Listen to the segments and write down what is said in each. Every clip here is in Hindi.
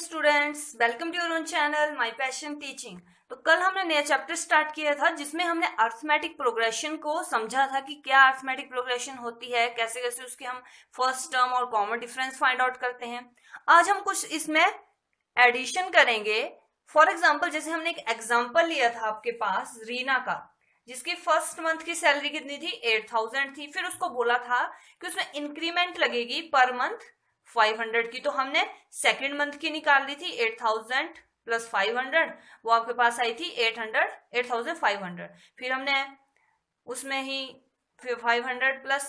Students, welcome to your own channel my passion teaching. तो कल हमने नया चैप्टर स्टार्ट किया था जिसमें हमने अर्थमेटिक प्रोग्रेशन को समझा था कि क्या अर्थमेटिक प्रोग्रेशन होती है, कैसे कैसे उसके हम फर्स्ट टर्म और कॉमन डिफरेंस फाइंड आउट करते हैं। आज हम कुछ इसमें एडिशन करेंगे। फॉर एग्जाम्पल, जैसे हमने एक एग्जाम्पल लिया था आपके पास रीना का, जिसकी फर्स्ट मंथ की सैलरी कितनी थी, 8000 थी। फिर उसको बोला था कि उसमें इंक्रीमेंट लगेगी पर मंथ 500 की। तो हमने सेकेंड मंथ की निकाल ली थी 8000 प्लस 500, वो आपके पास आई थी 8500। फिर हमने उसमें ही फिर 500 प्लस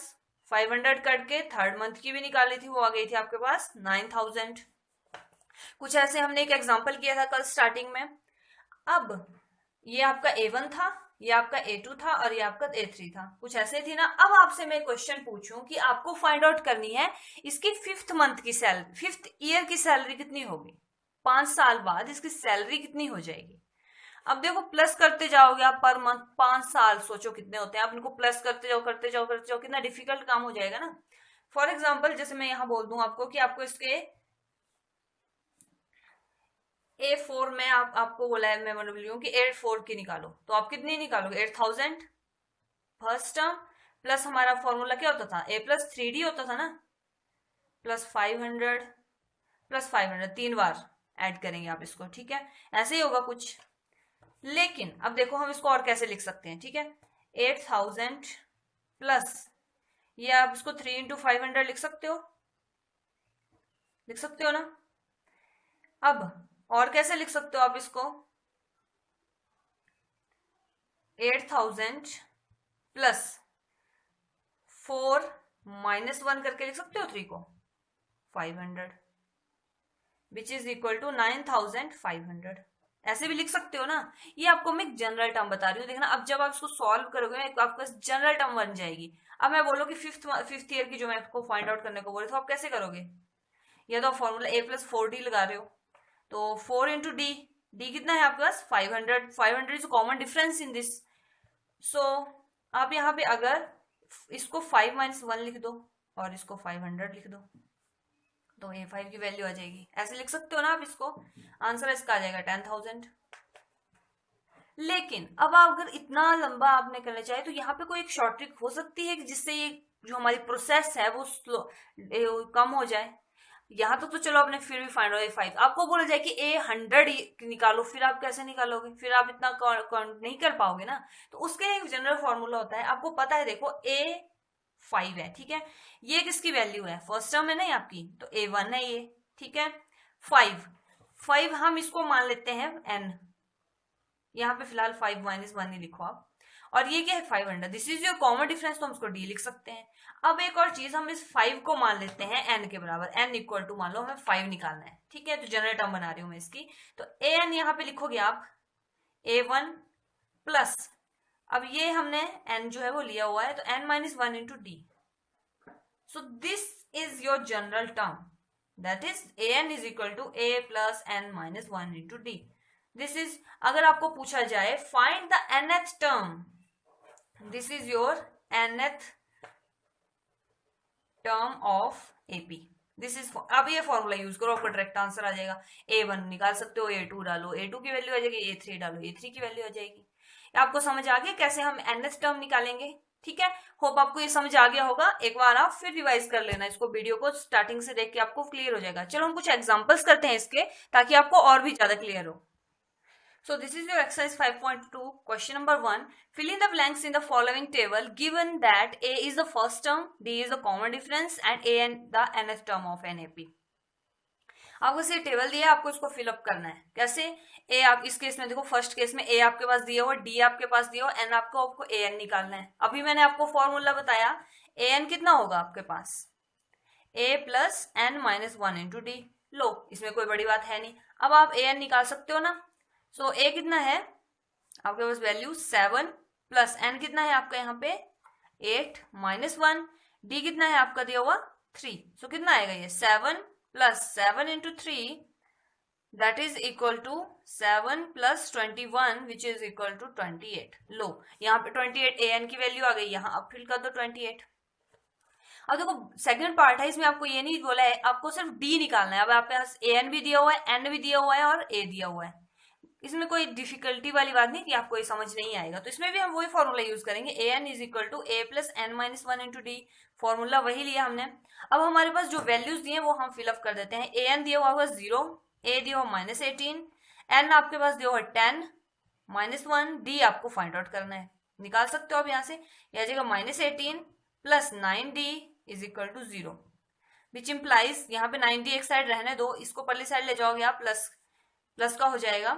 500 करके थर्ड मंथ की भी निकाली थी, वो आ गई थी आपके पास 9000। कुछ ऐसे हमने एक एग्जांपल किया था कल स्टार्टिंग में। अब ये आपका A1 था, ये आपका A2 था और ये आपका A3 था, कुछ ऐसे थी ना। अब आपसे मैं क्वेश्चन पूछूं कि आपको फाइंड आउट करनी है इसकी फिफ्थ मंथ की सैलरी, फिफ्थ ईयर की सैलरी कितनी होगी, 5 साल बाद इसकी सैलरी कितनी हो जाएगी। अब देखो, प्लस करते जाओगे आप पर मंथ, 5 साल सोचो कितने होते हैं। आप इनको प्लस करते जाओ करते जाओ करते जाओ, कितना डिफिकल्ट काम हो जाएगा ना। फॉर एग्जाम्पल, जैसे मैं यहाँ बोल दूं आपको कि आपको इसके A4 में आपको बोला है, मैं बोल हूँ कि 84 की निकालो, तो आप कितनी निकालोगे, 8000 फर्स्ट टर्म प्लस हमारा फॉर्मूला क्या होता था, A+3D होता था ना, प्लस 500 प्लस 500, 3 बार ऐड करेंगे आप इसको, ठीक है। ऐसे ही होगा कुछ। लेकिन अब देखो हम इसको और कैसे लिख सकते हैं, ठीक है। 8000 प्लस ये आप इसको 3 इंटू 500 लिख सकते हो ना। अब और कैसे लिख सकते हो आप इसको, 8000 प्लस 4 माइनस 1 करके लिख सकते हो 3 को 500, विच इज इक्वल टू 9500। ऐसे भी लिख सकते हो ना। ये आपको मैं जनरल टर्म बता रही हूँ, देखना। अब जब आप इसको सॉल्व करोगे ना, आपका जनरल टर्म बन जाएगी। अब मैं बोलो कि फिफ्थ ईयर की जो मैं आपको फाइंड आउट करने को बोले, तो आप कैसे करोगे। या तो फॉर्मूला A+4D लगा रहे हो, तो 4 इंटू डी, डी कितना है आपके पास 500, 500 is common difference in this. So आप यहाँ पे अगर इसको 5 माइनस 1 लिख दो और इसको 500 लिख दो, तो A5 की वैल्यू आ जाएगी। ऐसे लिख सकते हो ना आप इसको। आंसर इसका आ जाएगा 10,000। लेकिन अब आप अगर इतना लंबा आपने करना चाहे, तो यहाँ पे कोई एक शॉर्ट ट्रिक हो सकती है कि जिससे ये जो हमारी प्रोसेस है वो स्लो कम हो जाए। यहाँ तो चलो आपने फिर भी फाइंड आउट A5, आपको बोला जाए कि A100 निकालो, फिर आप कैसे निकालोगे, फिर आप इतना नहीं कर पाओगे ना। तो उसके एक जनरल फॉर्मूला होता है, आपको पता है। देखो A5 है, ठीक है। ये किसकी वैल्यू है, फर्स्ट टर्म है ना आपकी, तो A1 है ये, ठीक है। 5 हम इसको मान लेते हैं N, यहाँ पे फिलहाल 5 माइनस 1 ही लिखो आप। और ये क्या है 500, this is your common difference, तो हम इसको D लिख सकते हैं। अब एक और चीज, हम इस 5 को मान लेते हैं N के बराबर, N इक्वल टू मान लो हमें 5 निकालना है, ठीक है। तो जनरल टर्म बना रही हूं मैं इसकी, तो AN यहाँ पे लिखोगे आप A1 प्लस, अब ये हमने N जो है वो लिया हुआ है, तो N minus 1 into D. So this is your general term, that is AN is equal to A plus N minus 1 into D. This is, अगर आपको पूछा जाए find the nth term, this is your nth term of AP। This is, अब ये फॉर्मूला यूज करो, आपका डायरेक्ट आंसर आ जाएगा। A1 निकाल सकते हो, A2 डालो, A2 की वैल्यू आ जाएगी, A3 डालो, A3 की वैल्यू आ जाएगी। आपको समझ आ गया कैसे हम nth टर्म निकालेंगे, ठीक है। होप आपको ये समझ आ गया होगा। एक बार आप फिर रिवाइज कर लेना इसको, वीडियो को स्टार्टिंग से देख के आपको क्लियर हो जाएगा। चलो हम कुछ एग्जांपल्स करते हैं इसके, ताकि आपको और भी ज्यादा क्लियर हो। So this is your exercise 5.2. Question number 1. Fill in the blanks in the following table given that A is the first term, D is the common difference and A and the nth term of NAP. आपको से टेबल दिया है, आपको इसको फिलअप करना है। कैसे, ए आप इस केस में देखो, फर्स्ट केस में ए आपके पास दिया हुआ, डी आपके पास दिया हुआ, एन आपको AN निकालना है। अभी मैंने आपको फॉर्मूला बताया, AN कितना होगा आपके पास, A plus N minus 1 into D. लो, इसमें कोई बड़ी बात है नहीं। अब आप AN निकाल सकते हो ना। सो A कितना है आपके पास वैल्यू 7 प्लस N कितना है आपका यहाँ पे 8 माइनस 1, D कितना है आपका दिया हुआ 3। सो कितना आएगा ये 7 plus 7 into 3, that is equal to 7 plus 21 which is equal to 28। लो, यहाँ पे 28 AN की वैल्यू आ गई, यहाँ अब फिल कर दो 28। अब देखो सेकंड पार्ट है, इसमें आपको ये नहीं बोला है, आपको सिर्फ डी निकालना है। अब आपके पास ए एन भी दिया हुआ है, एन भी दिया हुआ है और ए दिया हुआ है, इसमें कोई डिफिकल्टी वाली बात नहीं कि आपको ये समझ नहीं आएगा। तो इसमें भी हम वही फॉर्मूला यूज करेंगे, A N is equal to A plus N minus one into D, formula वही लिया हमने। अब हमारे पास जो वैल्यूज दिए वो हम फिलअप कर देते हैं। ए एन दिया हुआ होगा 0, ए दिया हुआ -18, एन आपके पास दिया हुआ 10 -1, डी आपको फाइंड आउट करना है, निकाल सकते हो आप यहाँ से। यह आ जाएगा -18 plus 9d is equal to 0, which implies यहाँ पे 9d एक साइड रहने दो, इसको परली साइड ले जाओगे आप, प्लस का हो जाएगा,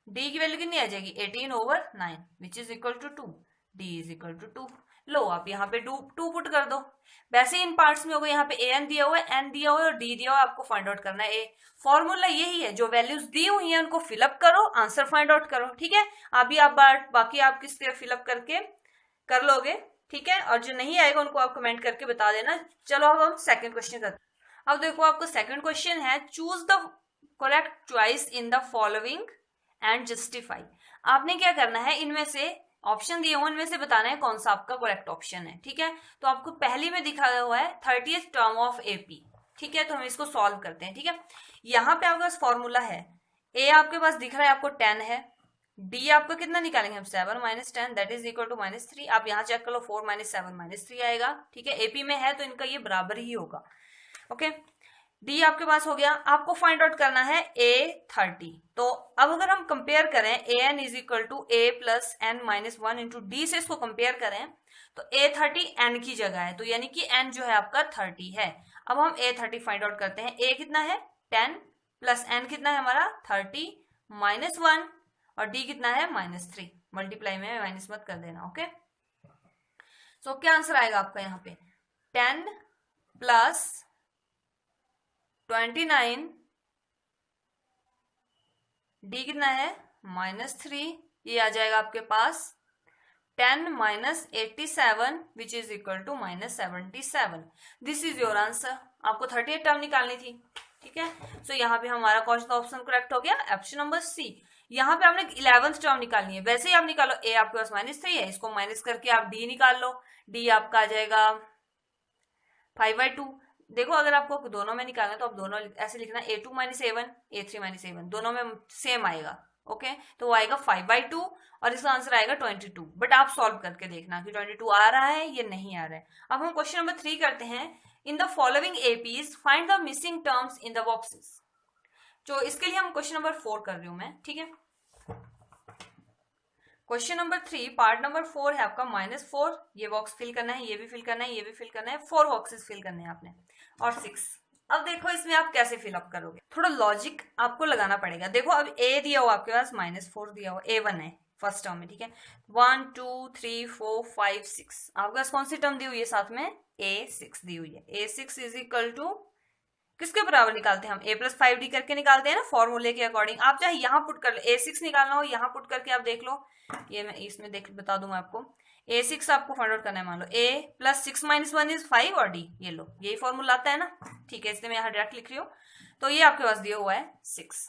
d की वैल्यू कितनी आ जाएगी 18/9 which is equal to 2, d is equal to 2। लो आप यहाँ पे 2 पुट कर दो। वैसे इन पार्ट्स में हो गए, यहाँ पे an दिया हुआ है, n दिया हुआ है और d दिया हुआ है, आपको फाइंड आउट करना है। फॉर्मूला यही है, जो वैल्यूज दी हुई है उनको फिलअप करो, आंसर फाइंड आउट करो, ठीक है। अभी आप बाकी आप किस तरह फिलअप करके कर लोगे, ठीक है, और जो नहीं आएगा उनको आप कमेंट करके बता देना। चलो अब हम सेकंड क्वेश्चन करते हैं। अब देखो आपको सेकंड क्वेश्चन है, choose the correct choice in the following and justify. आपने क्या करना है, इनमें से ऑप्शन दिए हुए इनमें से बताना है कौन सा आपका करेक्ट ऑप्शन है, ठीक है। तो आपको पहली में दिखाया हुआ है 30th टर्म ऑफ एपी, ठीक है, तो हम इसको सॉल्व करते हैं, ठीक है। यहाँ पे आपके पास फॉर्मूला है, ए आपके पास दिख रहा है आपको 10 है, डी आपको कितना निकालेंगे हम 7 - 10 दैट इज इक्वल टू -3। आप यहाँ चेक कर लो, 4 - 7 -3 आएगा, ठीक है, एपी में है तो इनका ये बराबर ही होगा, ओके। डी आपके पास हो गया, आपको फाइंड आउट करना है A30। तो अब अगर हम कंपेयर करें an is equal to A plus N minus one into D से इसको कंपेयर करें तो A30 n की जगह है, तो यानी कि n जो है आपका 30 है। अब हम A30 फाइंड आउट करते हैं, a कितना है 10 प्लस n कितना है हमारा 30 -1 और d कितना है -3, मल्टीप्लाई में माइनस मत कर देना, ओके। सो क्या आंसर आएगा आपका यहाँ पे 10 प्लस 29, डी कितना है -3, ये आ जाएगा आपके पास 10 - 87 which is equal to -77। This is your answer. आपको 38 टर्म निकालनी थी, ठीक है। सो यहाँ पे हमारा कौन सा ऑप्शन करेक्ट हो गया, ऑप्शन नंबर सी। यहाँ पे आपने 11th टर्म निकालनी है, वैसे ही आप निकालो, ए आपके पास -3 है, इसको माइनस करके आप डी निकाल लो, डी आपका आ जाएगा 5/2। देखो अगर आपको दोनों में निकालना है तो आप दोनों ऐसे लिखना, A2 - A1 A3 - A1 दोनों में सेम आएगा, ओके। तो वो आएगा 5/2 और इसका आंसर आएगा 22। बट आप सॉल्व करके देखना कि 22 आ रहा है ये नहीं आ रहा है। अब हम क्वेश्चन नंबर 3 करते हैं, in the following APs find the missing terms in the boxes. तो इसके लिए हम क्वेश्चन नंबर 4 कर रही हूं मैं, ठीक है। क्वेश्चन नंबर 3 पार्ट नंबर 4 है आपका -4, ये बॉक्स फिल करना है, ये भी फिल करना है, ये भी फिल करना है, 4 बॉक्सेस फिल करने हैं आपने और 6। अब देखो इसमें आप कैसे फिलअप करोगे, थोड़ा लॉजिक आपको लगाना पड़ेगा। देखो अब ए दिया हुआ आपके पास -4 दिया हुआ, A1 है फर्स्ट टर्म में, ठीक है। 1 2 3 4 5 6 आपके पास कौन सी टर्म दी हुई है साथ में, A6 दी हुई है। A6 इज इक्वल टू किसके बराबर निकालते हैं हम, a + 5d करके निकालते हैं ना फॉर्मूले के अकॉर्डिंग। आप चाहे यहाँ पुट कर लो, A6 निकालना हो यहाँ पुट करके आप देख लो, ये मैं इसमें बता दूंगा आपको। A6 आपको फाइंड आउट करना है, मान लो a + 6 - 1 इज 5 और d, ये लो यही फॉर्मूला आता है ना, ठीक है, इसलिए मैं यहाँ डायरेक्ट लिख रही हूँ। तो ये आपके पास दिया हुआ है 6।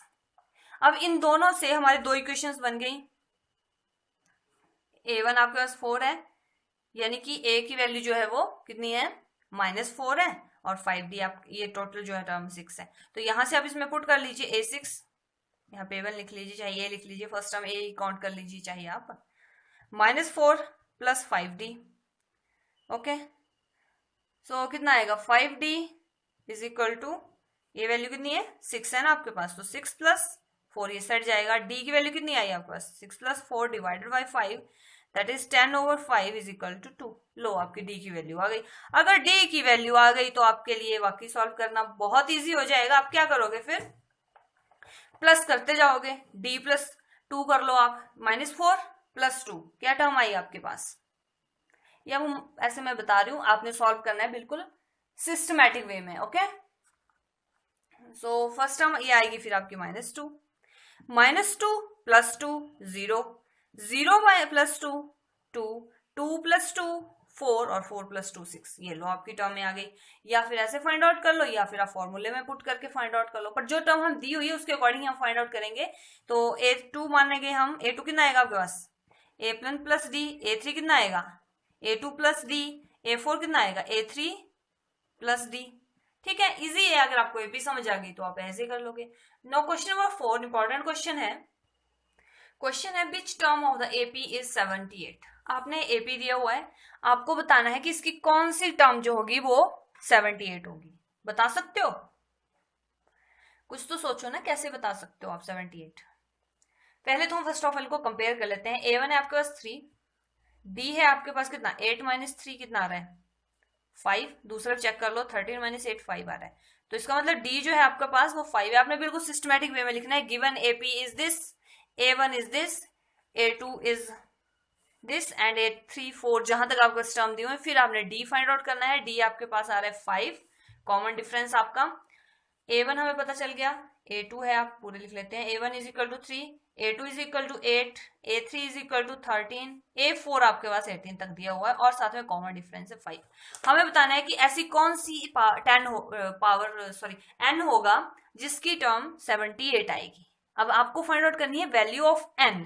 अब इन दोनों से हमारे 2 इक्वेशंस बन गई। A1 आपके पास 4 है, यानी कि a की वैल्यू जो है वो कितनी है -4 है और 5d आप ये टोटल जो है टर्म 6 है। तो यहां से आप इसमें पुट कर लीजिए A6, यहाँ पे A1 लिख लीजिए, चाहे a लिख लीजिए, फर्स्ट टर्म a काउंट कर लीजिए चाहिए आप, -4 + 5d, ओके। सो कितना आएगा 5d इज इक्वल टू, ये वैल्यू कितनी है 6 है ना आपके पास, तो 6 + 4 ये साइड जाएगा, d की वैल्यू कितनी आई आपके पास 6 + 4 divided by 5 that is 10/5 is equal to 2। लो आपकी d की वैल्यू आ गई। अगर d की वैल्यू आ गई तो आपके लिए वाकई सॉल्व करना बहुत इजी हो जाएगा। आप क्या करोगे फिर, प्लस करते जाओगे, d + 2 कर लो आप, -4 + 2 क्या टर्म आई आपके पास, या वो ऐसे मैं बता रही हूं, आपने सॉल्व करना है बिल्कुल सिस्टमैटिक वे में, ओके। सो फर्स्ट टर्म ये आएगी फिर आपकी -2 + 2 0 0 + 2 2 2 + 2 4 और 4 + 2 6, ये लो आपकी टर्म में आ गई। या फिर ऐसे फाइंड आउट कर लो या फिर आप फॉर्मूले में पुट करके फाइंड आउट कर लो, पर जो टर्म हम दी हुई है उसके अकॉर्डिंग हम फाइंड आउट करेंगे। तो A2 मानेंगे हम, A2 कितना आएगा आपके पास A1 + D, A3 कितना आएगा A2 + D, A4 कितना आएगा A3 प्लस डी। ठीक है, इजी है, अगर आपको एपी समझ आ गई तो आप ऐसे कर लोगे। No question number 4 important question है। क्वेश्चन है which term of the AP is 78। आपने एपी दिया हुआ है, आपको बताना है कि इसकी कौन सी टर्म जो होगी वो 78 होगी। बता सकते हो? कुछ तो सोचो ना, कैसे बता सकते हो आप 78? पहले तो हम फर्स्ट ऑफ ऑल को कंपेयर कर लेते हैं। A1 है आपके पास 3, D है आपके पास कितना 8 माइनस 3 कितना आ रहा है 5। दूसरा चेक कर लो 13 माइनस 8 5 आ रहा है। तो इसका मतलब D जो है आपके पास वो 5 है। आपने बिल्कुल सिस्टमैटिक वे में लिखना है, given AP is this, A1 is this, A2 is this and A3 4 जहां तक आपको टर्म दिए हुए। फिर आपने D फाइंड आउट करना है। D आपके पास आ रहा है 5, कॉमन डिफरेंस आपका। A1 हमें पता चल गया, A2 है, आप पूरे लिख लेते हैं। A1 is equal to 3, A2 is equal to 8, A3 is equal to 13, A4 आपके पास 18 तक दिया हुआ है और साथ में कॉमन डिफरेंस है 5। हमें बताना है कि ऐसी कौन सी n होगा जिसकी टर्म 78 आएगी। अब आपको फाइंड आउट करनी है वैल्यू ऑफ n।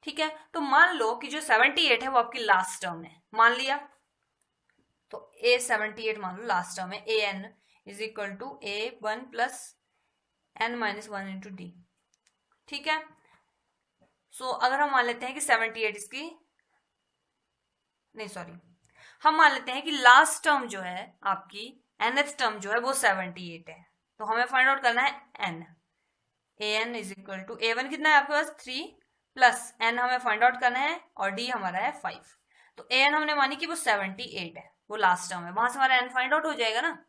ठीक है, तो मान लो कि जो 78 है वो आपकी लास्ट टर्म है, मान लिया। तो A78 मान लो लास्ट टर्म है, an is equal to A1 plus n minus 1 into D. ठीक है, सो अगर हम मान लेते हैं कि 78 इसकी, नहीं सॉरी, हम मान लेते हैं कि लास्ट टर्म जो है आपकी nth टर्म जो है वो 78 है। तो हमें फाइंड आउट करना है n। an is equal to A1 कितना है आपके पास 3 प्लस n हमें फाइंड आउट करना है और d हमारा है 5। तो an हमने मानी कि वो 78 है, वो लास्ट टर्म है, वहां से हमारा n फाइंड आउट हो जाएगा ना।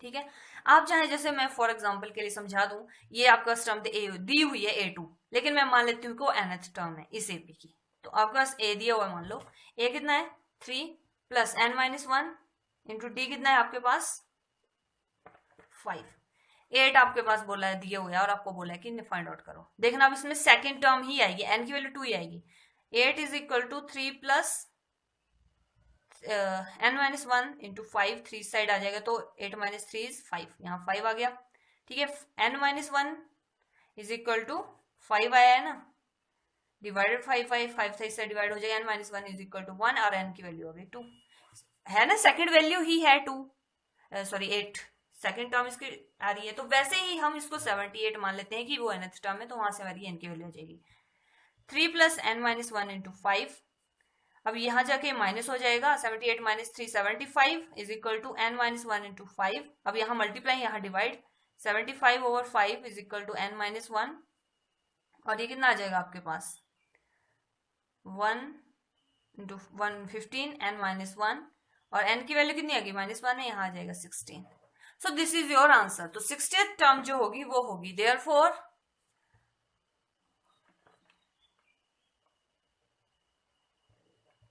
ठीक है, आप चाहे जैसे मैं फॉर एग्जांपल के लिए समझा दूं, ये आपका टर्म दी हुई है A2, लेकिन मैं मान लेती हूँ कि वो nth टर्म है इस AP की। तो आपके पास A दिया हुआ है, मान लो A कितना है 3 plus n minus 1 into D कितना है आपके पास 5। 8 आपके पास बोला है, दिया हुआ है, और आपको बोला है कि फाइंड आउट करो। देखना अब इसमें सेकेंड टर्म ही आएगी, n की वैल्यू 2 ही आएगी। 8 is equal to 3 plus n minus 1 into 5, 3 side आ जाएगा तो 8 माइनस 3 इज 5, यहाँ 5 आ गया। ठीक है, n minus 1 is equal to 5 आया है ना, डिवाइडेड 5 से डिवाइड हो जाएगा, n minus 1 is equal to 1 और n की वैल्यू हो गई 2 है ना, सेकंड वैल्यू ही है 2 सॉरी 8, सेकंड टर्म इसकी आ रही है। तो वैसे ही हम इसको 78 मान लेते हैं कि वो nth टर्म है, तो वहां से हमारी n की वैल्यू हो जाएगी 3 प्लस n माइनस 1 इंटू 5। अब यहां जाके माइनस हो जाएगा, 78 minus 3 75 is equal to n minus 1 into 5। अब यहाँ मल्टीप्लाई, यहाँ divide, 75 over 5 is equal to n minus 1, और ये कितना आ जाएगा आपके पास 1 इंटू 15 n माइनस 1, और n की वैल्यू कितनी आ गई -1 है, यहाँ आ जाएगा 16। सो दिस इज योर आंसर। तो 60th टर्म जो होगी वो होगी therefore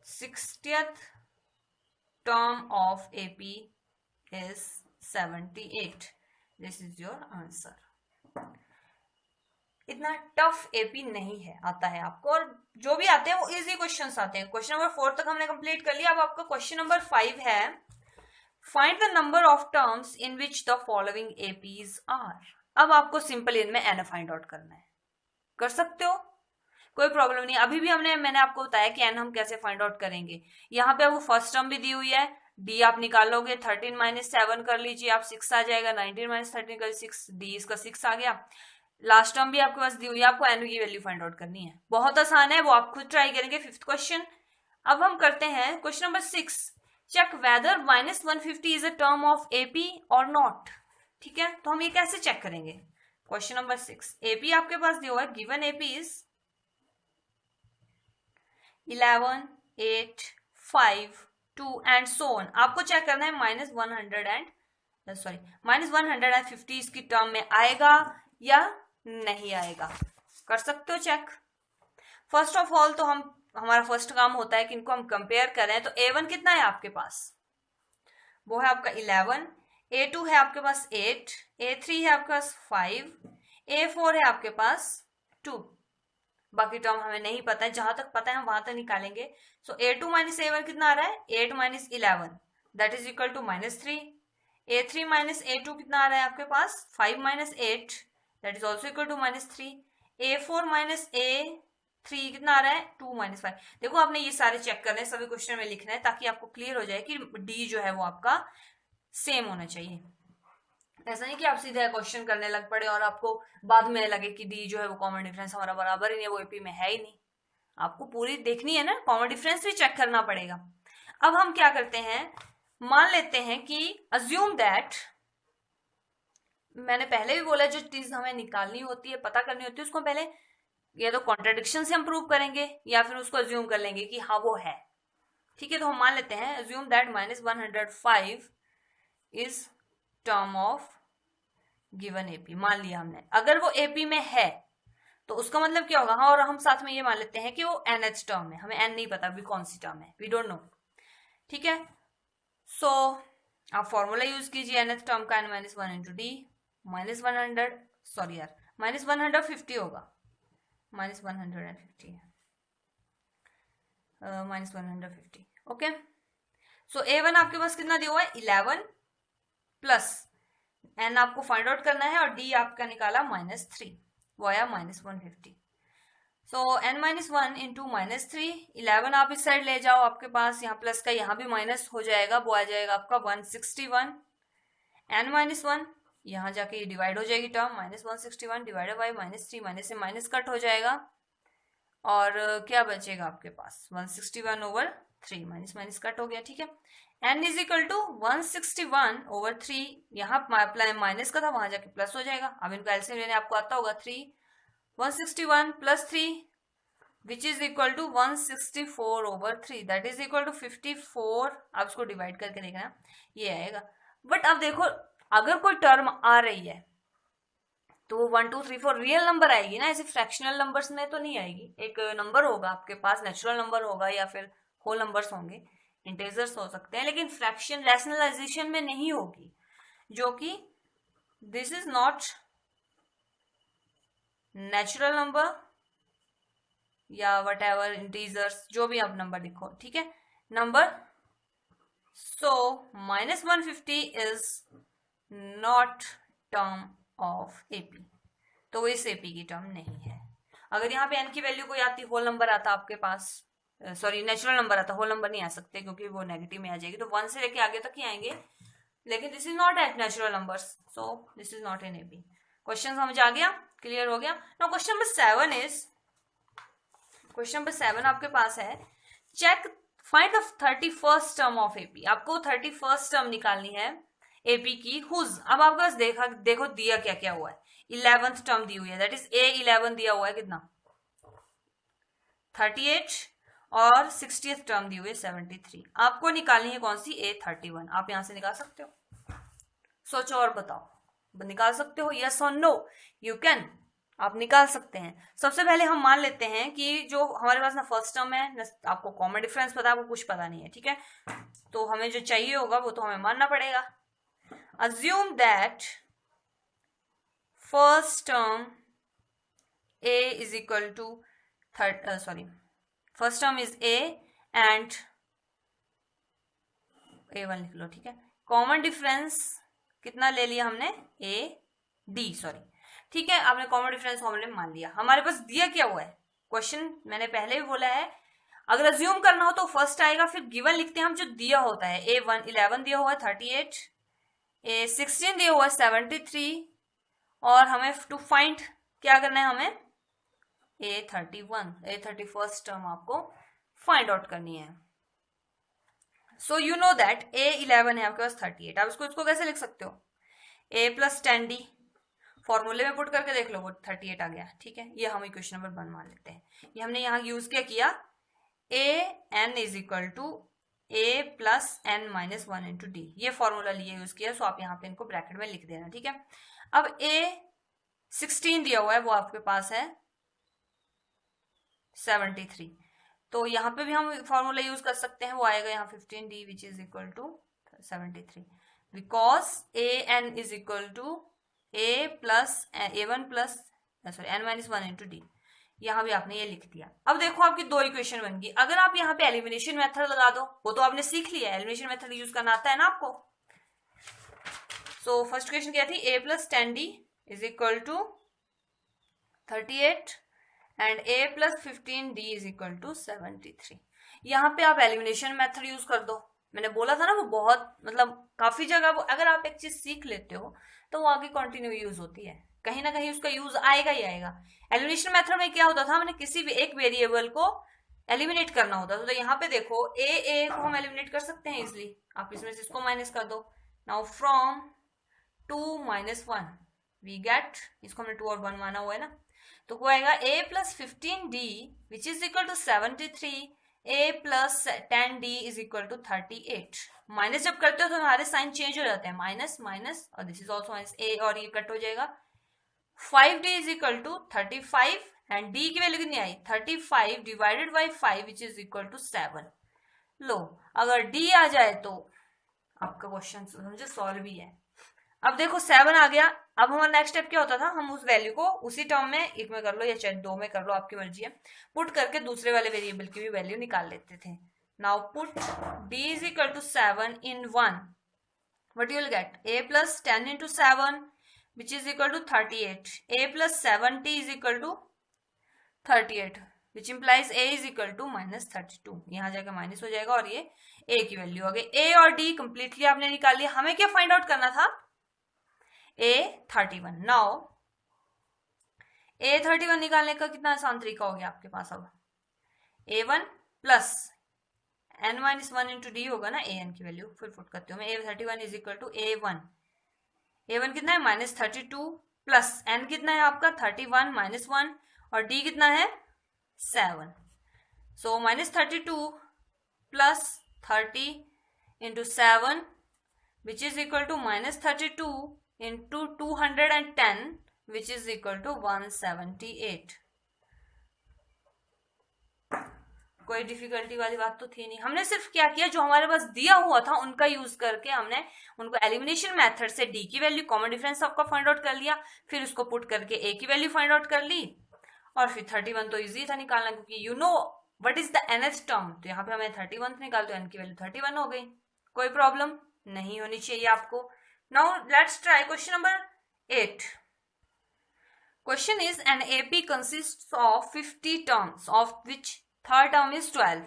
60th term of AP is 78. This is your answer. इतना टफ एपी नहीं है, आता है आपको, और जो भी आते हैं वो इजी क्वेश्चंस आते हैं। क्वेश्चन नंबर 4 तक हमने कंप्लीट कर लिया। अब आपका क्वेश्चन नंबर 5 है, find the number of terms in which the following APs are. अब आपको सिंपल इनमें एन फाइंड आउट करना है, कर सकते हो, कोई प्रॉब्लम नहीं। अभी भी मैंने आपको बताया कि एन हम कैसे फाइंड आउट करेंगे। यहाँ पे वो फर्स्ट टर्म भी दी हुई है, डी आप निकालोगे, 13 माइनस 7 कर लीजिए आप, 6 आ जाएगा, 19 माइनस 13 कर 6, डी इसका 6 आ गया। लास्ट टर्म भी आपके पास दी हुई है, आपको एन की वैल्यू फाइंड आउट करनी है। बहुत आसान है, वो आप खुद ट्राई करेंगे। 5th क्वेश्चन अब हम करते हैं। Question number 6, check whether -150 is a term of AP और नॉट। ठीक है, तो हम ये कैसे चेक करेंगे। क्वेश्चन नंबर 6, एपी आपके पास दिया हुआ है, given AP is 11, 8, 5, 2 and so on. आपको चेक करना है -150 इसकी टर्म में आएगा या नहीं आएगा। कर सकते हो चेक। फर्स्ट ऑफ ऑल तो हमारा फर्स्ट काम होता है कि इनको हम कंपेयर करें। तो A1 कितना है आपके पास, वो है आपका 11, A2 है आपके पास 8, A3 है आपके पास 5, A4 है आपके पास 2। बाकी टर्म हमें नहीं पता है, जहां तक पता है हम वहां तक निकालेंगे। सो A2 माइनस A1 कितना आ रहा है, 8 minus 11 that is equal to -3। A3 minus A2 कितना आ रहा है आपके पास, 5 minus 8 that is also equal to -3। A4 minus A 3 कितना आ रहा है 2 - 5। देखो आपने ये सारे चेक करने, सभी क्वेश्चन में लिखना है ताकि आपको क्लियर हो जाए कि डी जो है वो आपका सेम होना चाहिए। ऐसा नहीं कि आप सीधे क्वेश्चन करने लग पड़े और आपको बाद में लगे कि डी जो है वो कॉमन डिफरेंस हमारा बराबर ही नहीं है, वो एपी में है ही नहीं। आपको पूरी देखनी है ना, कॉमन डिफरेंस भी चेक करना पड़ेगा। अब हम क्या करते हैं, मान लेते हैं कि अज्यूम दैट, मैंने पहले भी बोला जो चीज हमें निकालनी होती है, पता करनी होती है, उसको पहले या तो कॉन्ट्रडिक्शन से हम प्रूव करेंगे या फिर उसको अज्यूम कर लेंगे कि हाँ वो है। ठीक है, तो हम मान लेते हैं assume that -105 is term of given AP. मान लिया हमने, अगर वो एपी में है तो उसका मतलब क्या होगा, हाँ, और हम साथ में ये मान लेते हैं कि वो nth टर्म है, हमें n नहीं पता भी कौन सी टर्म है, वी डोंट नो। ठीक है, सो आप फॉर्मूला यूज कीजिए nth टर्म का, n - 1 इंटू डी -100, सॉरी यार -150 होगा, -150 -150। ओके, सो a1 आपके पास कितना दिया हुआ है 11 प्लस n आपको फाइंड आउट करना है और d आपका निकाला -3, वो आया -150। सो n - 1 इंटू -3, 11 आप इस साइड ले जाओ, आपके पास यहाँ प्लस का यहाँ भी माइनस हो जाएगा, वो आ जाएगा आपका 161। n - 1 यहाँ जाके ये डिवाइड हो जाएगी टर्म, -161 डिवाइडेड बाई -3, माइनस से माइनस कट हो जाएगा और क्या बचेगा आपके पास 161/3, माइनस माइनस कट हो गया। ठीक है, n इज इक्वल टू 161/3, यहाँ माइनस का था वहां जाके प्लस हो जाएगा। अब इनका एलसीएम लेने आपको आता होगा 3, 161 + 3 which is equal to 164/3, that is equal to 54। आप इसको डिवाइड करके देखना, ये आएगा। बट अब देखो, अगर कोई टर्म आ रही है तो वो 1 2 3 4 रियल नंबर आएगी ना, ऐसे फ्रैक्शनल नंबर्स में तो नहीं आएगी। एक नंबर होगा आपके पास, नेचुरल नंबर होगा या फिर होल नंबर्स होंगे, इंटीजर्स हो सकते हैं, लेकिन फ्रैक्शन रैशनलाइजेशन में नहीं होगी, जो कि this is not natural number या वट एवर इंटीजर्स, जो भी आप नंबर लिखो। ठीक है, number, so -150 is not term of AP, तो इस एपी की टर्म नहीं है। अगर यहाँ पे n की वैल्यू कोई आती, होल नंबर आता आपके पास, सॉरी नेचुरल नंबर आता, होल नंबर नहीं आ सकते क्योंकि वो नेगेटिव में आ जाएगी, तो 1 से लेके आगे तक ही आएंगे, लेकिन this is not at natural numbers, so this is not in AP. Question समझ आ गया, क्लियर हो गया। Now question number 7 is, question number 7 आपके पास है, check find the 31st term of AP. आपको 31st टर्म निकालनी है एपी की, हुज, अब आपके पास देखो दिया क्या क्या हुआ है, 11th टर्म दी हुई है, दैट इज A11 दिया हुआ है कितना 38 और 60th टर्म दी हुई है 73। आपको निकालनी है कौन सी, A31। आप यहां से निकाल सकते हो, सोचो और बताओ, निकाल सकते हो, यस और नो, यू कैन, आप निकाल सकते हैं। सबसे पहले हम मान लेते हैं कि जो हमारे पास ना फर्स्ट टर्म है ना, आपको कॉमन डिफरेंस पता है, आपको कुछ पता नहीं है। ठीक है, तो हमें जो चाहिए होगा वो तो हमें मानना पड़ेगा। Assume that first term A is equal to first term is A and A1 लिख लो। ठीक है, कॉमन डिफरेंस कितना ले लिया हमने, सॉरी, ठीक है, आपने कॉमन डिफरेंस हमने मान लिया। हमारे पास दिया क्या हुआ है, क्वेश्चन मैंने पहले भी बोला है, अगर अज्यूम करना हो तो फर्स्ट आएगा, फिर गिवन लिखते हैं हम जो दिया होता है। A1 11 दिया हुआ है 38, A16 दिया हुआ है 73, और हमें टू फाइंड क्या करना है, हमें A31st टर्म आपको फाइंड आउट करनी है। So you know that A11 है आपके पास 38, आप इसको कैसे लिख सकते हो, A + 10D, फॉर्मूले में पुट करके देख लो, वो 38 आ गया। ठीक है, ये हम इक्वेशन नंबर 1 मान लेते हैं। ये हमने यहाँ यूज क्या किया, AN is equal to A + n - 1 into D, ये फॉर्मूला लिए यूज किया, सो आप यहाँ पे इनको ब्रैकेट में लिख देना। ठीक है, अब A16 दिया हुआ है, वो आपके पास है 73, तो यहाँ पे भी हम फॉर्मूला यूज कर सकते हैं, वो आएगा यहाँ 15D which is equal to 73, because AN is equal to A + A1 + n - 1 into D. यहाँ भी आपने ये लिख दिया। अब देखो आपकी दो इक्वेशन बन गई। अगर आप यहाँ पे एलिमिनेशन मेथड लगा दो, वो तो आपने सीख लिया, एलिमिनेशन मेथड यूज करना आता है ना आपको। सो फर्स्ट इक्वेशन क्या थी, A + 10D is equal to 38 and a plus 15d is equal to 73। यहाँ पे आप एलिमिनेशन मेथड यूज कर दो। मैंने बोला था ना वो बहुत मतलब काफी जगह वो अगर आप एक चीज सीख लेते हो तो वो आगे कंटिन्यू यूज होती है, कहीं ना कहीं उसका यूज आएगा ही आएगा। एलिमिनेशन मेथड में क्या होता था, हमने किसी भी एक वेरिएबल को एलिमिनेट करना होता था। तो यहाँ पे देखो ए को हम एलिमिनेट कर सकते हैं इजिली, आप इसमें से इसको माइनस कर दो। नाउ फ्रॉम 2 - 1 वी गेट, इसको हमने 2 और 1 माना हुआ है ना, तो वो आएगा a plus 15d which is equal to 73, a plus 10d is equal to 38। Minus जब करते हो तो हमारे साइन चेंज हो जाते हैं, माइनस माइनस, और this is also minus, a और ये कट हो जाएगा। 5d is equal to 35 and d की वैल्यू कितनी आई 35 divided by 5 which is equal to 7। लो अगर d आ जाए तो आपका क्वेश्चन समझो सॉल्व ही है। अब देखो 7 आ गया, अब हमारा नेक्स्ट स्टेप क्या होता था, हम उस वैल्यू को उसी टर्म में एक में कर लो या चाहे 2 में कर लो, आपकी मर्जी है, पुट करके दूसरे वाले वेरिएबल की भी वैल्यू निकाल लेते थे। Now put d is equal to 7 in 1, what you will get a plus 10 into 7 which is equal to 38, a plus 70 is equal to 38 which implies a is equal to -32। यहाँ जाकर माइनस हो जाएगा और ये a की वैल्यू आ गई। a और d कंप्लीटली आपने निकाल लिया। हमें क्या फाइंड आउट करना था, A31। नाउ A31 निकालने का कितना आसान तरीका हो गया आपके पास। अब A1 plus n-1 into D होगा ना, an की वैल्यू फिर पुट करते हो मैं, A31 is equal to A1, A1 कितना है -32 प्लस n कितना है आपका 31 -1 और d कितना है 7। So -32 plus 30 into 7 which is equal to -32 into 210 which is equal to 178। कोई डिफिकल्टी वाली बात तो थी नहीं। हमने सिर्फ क्या किया, जो हमारे पास दिया हुआ था उनका यूज करके हमने उनको एलिमिनेशन मेथड से d की वैल्यू, कॉमन डिफरेंस आपका फाइंड आउट कर लिया, फिर उसको पुट करके a की वैल्यू फाइंड आउट कर ली, और फिर 31 तो इजी था निकालना क्योंकि you know what is the nth term. तो यहाँ पे हमें 31 निकाल, तो n की वैल्यू 31 हो गई। कोई प्रॉब्लम नहीं होनी चाहिए आपको। Now let's try question number 8. Question is an AP consists of 50 terms of which third term is 12.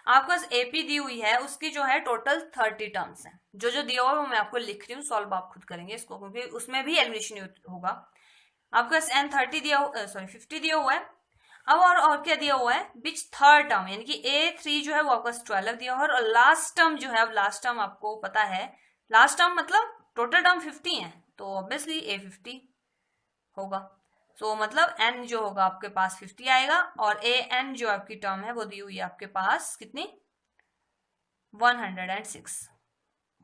आपके पास AP दी हुई है, उसकी जो है टोटल 30 टर्म्स हैं। जो जो दिया हुआ है वो मैं आपको लिख रही हूँ, सॉल्व आप खुद करेंगे इसको क्योंकि उसमें भी एलिमिनेशन होगा। आपके पास n30 दिया 50 दिया हुआ है। अब और क्या दिया हुआ है, विच थर्ड टर्म, यानी कि A3 जो है वो आपका 12 दिया हुआ है, और लास्ट टर्म जो है, अब लास्ट टर्म आपको पता है, लास्ट टर्म मतलब टोटल टर्म 50 है तो ऑब्वियसली A50 होगा। सो मतलब n जो होगा आपके पास 50 आएगा, और an जो आपकी टर्म है वो दी हुई है आपके पास कितनी 106,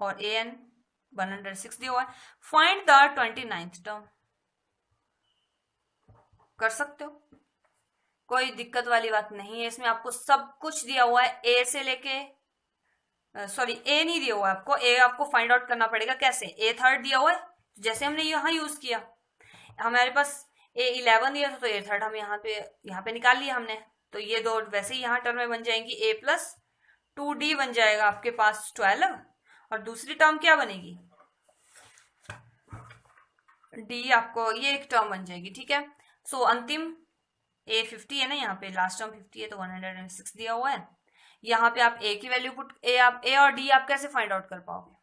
और an 106 दिया हुआ है। फाइंड द 29th टर्म, कर सकते हो, कोई दिक्कत वाली बात नहीं है इसमें। आपको सब कुछ दिया हुआ है, a से लेके सॉरी a नहीं दिया हुआ है आपको, a आपको फाइंड आउट करना पड़ेगा। कैसे, a थर्ड दिया हुआ है जैसे हमने यहाँ यूज किया, हमारे पास A11 दिया था तो A थर्ड हम यहाँ पे निकाल लिया हमने, तो ये दो वैसे ही यहाँ टर्म में बन जाएंगी, A प्लस 2D बन जाएगा आपके पास 12, और दूसरी टर्म क्या बनेगी D, आपको ये एक टर्म बन जाएगी। ठीक है, सो अंतिम A50 है ना, यहाँ पे लास्ट टर्म 50 है तो 106 दिया हुआ है। यहाँ पे आप A की वैल्यू पुट आप A और D आप कैसे फाइंड आउट कर पाओगे,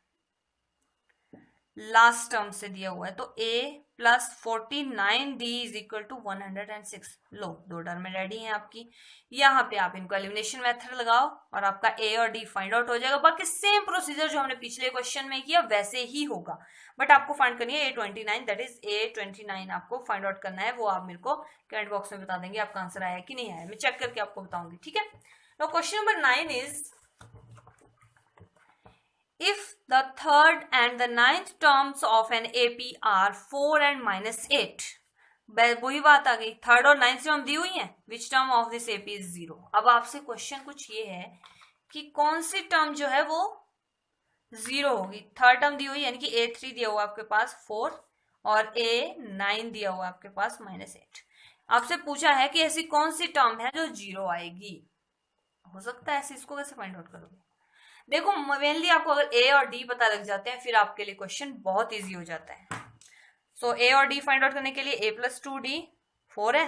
लास्ट टर्म से दिया हुआ है, तो A plus 49D is equal to 106। लो दो टर्म रेडी हैं आपकी, यहाँ पे आप इनको एलिमिनेशन मेथड लगाओ और आपका A और D फाइंड आउट हो जाएगा। बाकी सेम प्रोसीजर जो हमने पिछले क्वेश्चन में किया वैसे ही होगा, बट आपको फाइंड करनी है A29, दैट इज A29 आपको फाइंड आउट करना है। वो आप मेरे को कमेंट बॉक्स में बता देंगे आपका आंसर आया कि नहीं आया, मैं चेक करके आपको बताऊंगी। ठीक है, now question number 9 is if the third and the ninth terms of an AP are 4 and -8, वही बात आ गई, थर्ड और नाइन्थ टर्म दी हुई है, which term of this AP is 0। अब आपसे क्वेश्चन कुछ ये है कि कौन सी टर्म जो है वो 0 होगी। थर्ड टर्म दी हुई यानी कि A3 दिया हुआ आपके पास 4 और A9 दिया हुआ आपके पास -8। आपसे पूछा है कि ऐसी कौन सी टर्म है जो 0 आएगी, हो सकता है ऐसे, इसको कैसे फाइंड आउट करोगे। देखो मेनली आपको अगर A और D पता लग जाते हैं फिर आपके लिए क्वेश्चन बहुत इजी हो जाता है। सो A और D फाइंड आउट करने के लिए A प्लस 2D 4 है,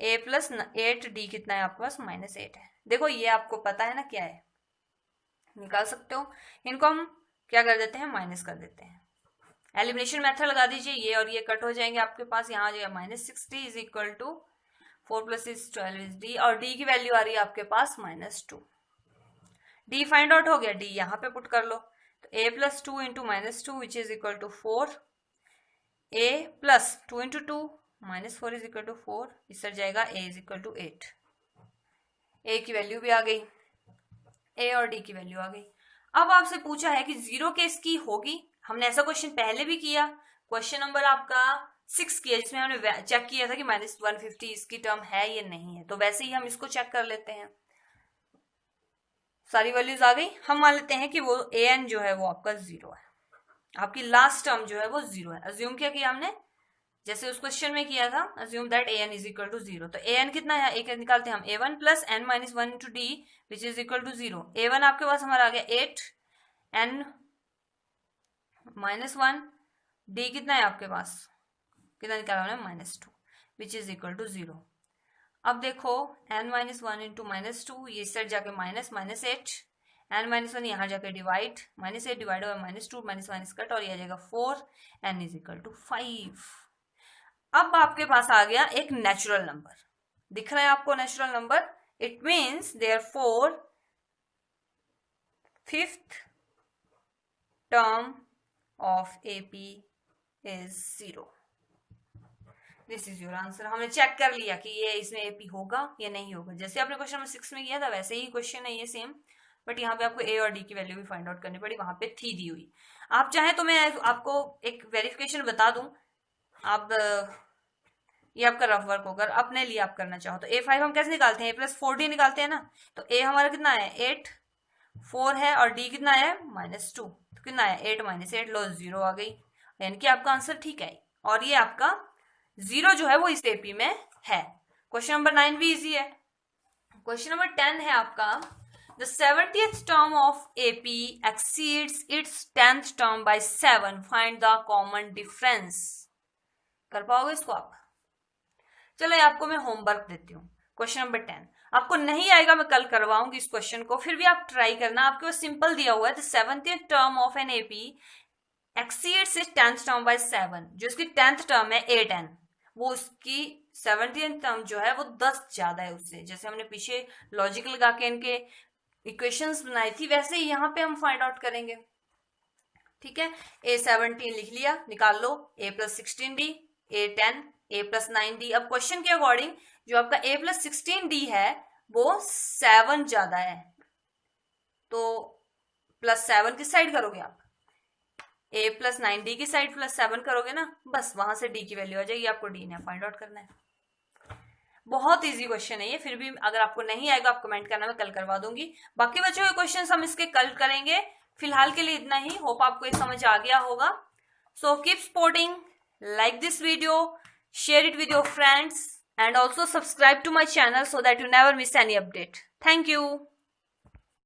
a प्लस 8 डी कितना है आपके पास -8 है। देखो ये आपको पता है ना क्या है, निकाल सकते हो। इनको हम क्या कर देते हैं, माइनस कर देते हैं। एलिमिनेशन मेथड लगा दीजिए, ये और ये कट हो जाएंगे आपके पास, यहाँ आ जाएगा -60 is equal to 4 + 6 12 is D, और डी की वैल्यू आ रही है आपके पास -2। डी फाइंड आउट हो गया, डी यहाँ पे पुट कर लो, तो a + 2 × -2 which is equal to 4, a + 2 × 2 -4 is equal to 4, इस तरह जाएगा a is equal to 8। a की वैल्यू भी आ गई, a और d की वैल्यू आ गई। अब आपसे पूछा है कि 0 केस की होगी, हमने ऐसा क्वेश्चन पहले भी किया, क्वेश्चन नंबर आपका 6 किया, जिसमें हमने चेक किया था कि -150 इसकी टर्म है या नहीं है। तो वैसे ही हम इसको चेक कर लेते हैं। सारी वैल्यूज आ गई, हम मान लेते हैं कि वो an जो है वो आपका 0 है, आपकी लास्ट टर्म जो है वो 0 है। अज्यूम क्या किया हमने, जैसे उस क्वेश्चन में किया था, assume that an is equal to 0। तो an कितना है, एक निकालते हैं हम, a1 + n - 1 × d which is equal to 0। a1 आपके पास हमारा आ गया 8, n -1, d कितना है आपके पास, कितना निकाला हमने, -2 विच इज इक्वल टू 0। अब देखो n - 1 × -2, ये इस साइड जाके -8, n - 1 यहाँ जाके डिवाइड, -8 डिवाइड बाय -2, -1 कट, और ये आ जाएगा 4, n इज इक्वल टू 5। अब आपके पास आ गया एक नेचुरल नंबर, दिख रहा है आपको natural number, it means therefore 5th term of AP is 0। This is your answer. हमने चेक कर लिया कि ये इसमें AP होगा या नहीं होगा, जैसे आपने क्वेश्चन नंबर 6 में किया था वैसे ही क्वेश्चन है ये सेम, बट यहाँ पे आपको A और D की वैल्यू भी फाइंड आउट करनी पड़ी, वहां पे थी दी हुई। आप चाहे तो मैं आपको एक वेरिफिकेशन बता दूं, आप ये आपका रफ वर्क होगा, अपने लिए आप करना चाहो तो A5 हम कैसे निकालते हैं, A + 4D निकालते हैं ना। तो A हमारा कितना है 8, 4 है, और D कितना है -2, तो कितना है 8 - 8, लो 0 आ गई, यानी कि आपका आंसर ठीक है। और ये आपका 0 जो है वो इस AP में है। क्वेश्चन नंबर 9 भी इजी है। क्वेश्चन नंबर 10 है आपका, The 70th term of AP exceeds its 10th term by 7. Find the common difference. कर पाओगे इसको आप? चलो ये आपको मैं होमवर्क देती हूँ। क्वेश्चन नंबर 10 आपको नहीं आएगा, मैं कल करवाऊंगी इस क्वेश्चन को, फिर भी आप ट्राई करना। आपके पास सिंपल दिया हुआ है, The 70th term of an AP exceeds its 10th term by 7. जो इसकी 10th टर्म है 8n, वो उसकी 70th टर्म जो है वो 10 ज्यादा है उससे। जैसे हमने पीछे लॉजिक लगा के इनके इक्वेशंस बनाई थी, वैसे ही यहाँ पे हम फाइंड आउट करेंगे। ठीक है, A17 लिख लिया, निकाल लो, A + 16D, A10, A + 9D। अब क्वेश्चन के अकॉर्डिंग जो आपका A + 16D है वो 7 ज्यादा है, तो +7 किस साइड करोगे आप, A + 9D की साइड +7 करोगे ना, बस वहां से D की वैल्यू आ जाएगी, आपको D ने फाइंड आउट करना है। बहुत इजी क्वेश्चन है ये, फिर भी अगर आपको नहीं आएगा आप कमेंट करना, मैं कल करवा दूंगी। बाकी बचे हुए क्वेश्चंस हम इसके कल करेंगे। फिलहाल के लिए इतना ही, होप आपको ये समझ आ गया होगा। So keep supporting, like this video, share it with your friends, and also subscribe to my channel so that you never miss any update. Thank you.